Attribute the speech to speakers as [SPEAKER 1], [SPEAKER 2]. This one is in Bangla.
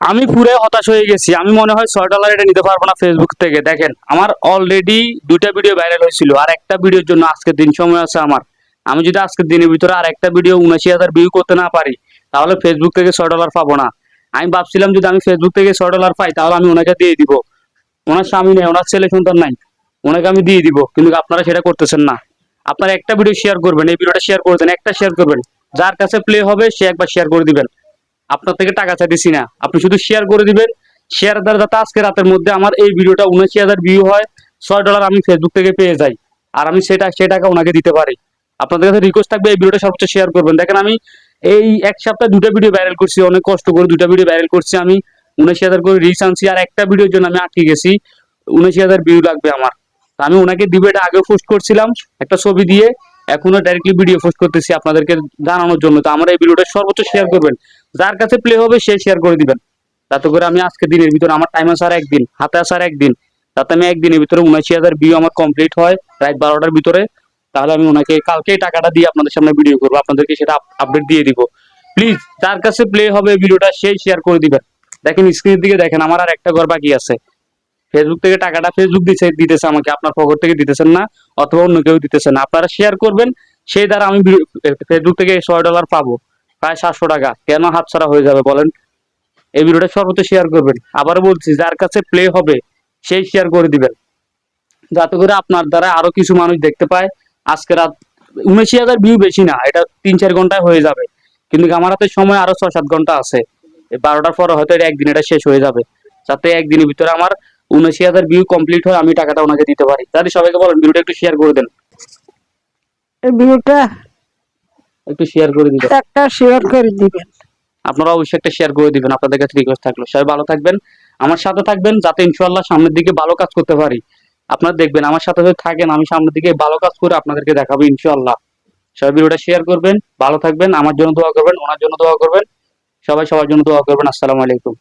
[SPEAKER 1] আমি পুরো হতাশ হয়ে গেছি। আমি মনে হয় $6 এটা নিতে পারবো না ফেসবুক থেকে। দেখেন আমার অলরেডি দুইটা ভিডিও ভাইরাল হয়েছিল, আর একটা ভিডিওর জন্য আজকের দিন সময় আছে আমার। আমি যদি আজকের দিনের ভিতরে আর একটা ভিডিও ৭৯,০০০ ভিউ করতে না পারি, তাহলে ফেসবুক থেকে $6 পাবো না। আমি ভাবছিলাম যদি আমি ফেসবুক থেকে $6 পাই তাহলে আমি ওনাকে দিয়ে দিব। ওনার স্বামী নেই, ওনার ছেলে সন্তান নাই, ওনাকে আমি দিয়ে দিব, কিন্তু আপনারা সেটা করতেছেন না। আপনারা একটা ভিডিও শেয়ার করবেন, এই ভিডিওটা শেয়ার করে দেন, একটা শেয়ার করবেন, যার কাছে প্লে হবে সে একবার শেয়ার করে দিবেন। আপনার থেকে টাকা চাইতেছি না, আপনি শুধু শেয়ার করে দিবেন। শেয়ার দ্বারা যাতে আজকে রাতের মধ্যে আমার এই ভিডিওটা ৭৯,০০০ ভিউ হয়, $6 আমি ফেসবুক থেকে পেয়ে যাই, আর আমি সে টাকা ওনাকে দিতে পারি। আপনাদের কাছে রিকোয়েস্ট থাকবে এই ভিডিওটা সর্বোচ্চ শেয়ার করবেন। দেখেন আমি এই এক সপ্তাহে দুটা ভিডিও ভাইরাল করছি, অনেক কষ্ট করে দুটা ভিডিও ভাইরাল করছি আমি। ৭৯,০০০ করে রিচ আনছি, আর একটা ভিডিওর জন্য আমি আটকে গেছি। ৭৯,০০০ ভিউ লাগবে আমার। তা আমি ওনাকে দিব, এটা আগেও পোস্ট করছিলাম একটা ছবি দিয়ে, এখনো ডাইরেক্টলি ভিডিও পোস্ট করতেছি আপনাদেরকে জানানোর জন্য। তো আমার এই ভিডিওটা সর্বোচ্চ শেয়ার করবেন, যার কাছে প্লে হবে সে শেয়ার করে দিবেন। তাতে করে আমি আজকে দিনের ভিতরে, আমার টাইম আছে আর একদিন, হাতে আছে আর একদিন, যাতে আমি একদিনের ভিতরে ৭৯,০০০ ভিউ আমার কমপ্লিট হয় রাত 12টার ভিতরে। তাহলে আমি ওনাকে কালকেই টাকাটা দিয়ে আপনাদের সামনে ভিডিও করবো, আপনাদেরকে সেটা আপডেট দিয়ে দিব। প্লিজ যার কাছে প্লে হবে ভিডিওটা সেই শেয়ার করে দিবেন। দেখেন স্ক্রিনের দিকে দেখেন, আমার আর একটা ঘর বাকি আছে। ফেসবুক থেকে টাকাটা ফেসবুক দিতেছে আমাকে, আপনার পকেট থেকে দিতেছেন না, অথবা অন্য কেউ দিতেছেন না। আপনারা শেয়ার করবেন, সেই দ্বারা আমি ফেসবুক থেকে $6 পাবো, প্রায় $700। কেন হাতছাড়া হয়ে যাবে বলেন? এই ভিডিওটা সর্বোচ্চ শেয়ার করবেন। আবারও বলছি, যার কাছে প্লে হবে সেই শেয়ার করে দিবেন, যাতে করে আপনার দ্বারা আরো কিছু মানুষ দেখতে পায়। আজকে রাত ৭৯,০০০ ভিউ বেশি না, এটা ৩-৪ ঘন্টায় হয়ে যাবে, কিন্তু আমার হাতে সময় আরো ৬-৭ ঘন্টা আছে। 12টার পরে হয়তো এটা একদিন এটা শেষ হয়ে যাবে, যাতে একদিনের ভিতরে আমার ৭৯,০০০ ভিউ কমপ্লিট হয়, আমি টাকাটা ওনাকে দিতে পারি। তাহলে সবাইকে বলেন ভিডিওটা একটু শেয়ার করে দেন,
[SPEAKER 2] এই ভিডিওটা
[SPEAKER 1] একটু শেয়ার করে দিবেন।
[SPEAKER 2] একটা শেয়ার করে দিবেন।
[SPEAKER 1] আপনারা অবশ্যই একটা শেয়ার করে দিবেন। আপনাদের কাছে রিকোয়েস্ট থাকলো, সবাই ভালো থাকবেন, আমার সাথে থাকবেন, যাতে ইনশাআল্লাহ সামনের দিকে ভালো কাজ করতে পারি। আপনারা দেখবেন আমার সাথে যদি থাকেন, আমি সামনের দিকে ভালো কাজ করে আপনাদেরকে দেখাবো ইনশাআল্লাহ। সবাই ভিডিওটা শেয়ার করবেন, ভালো থাকবেন, আমার জন্য দোয়া করবেন, ওনার জন্য দোয়া করবেন, সবাই সবার জন্য দোয়া করবেন। আসসালামু আলাইকুম।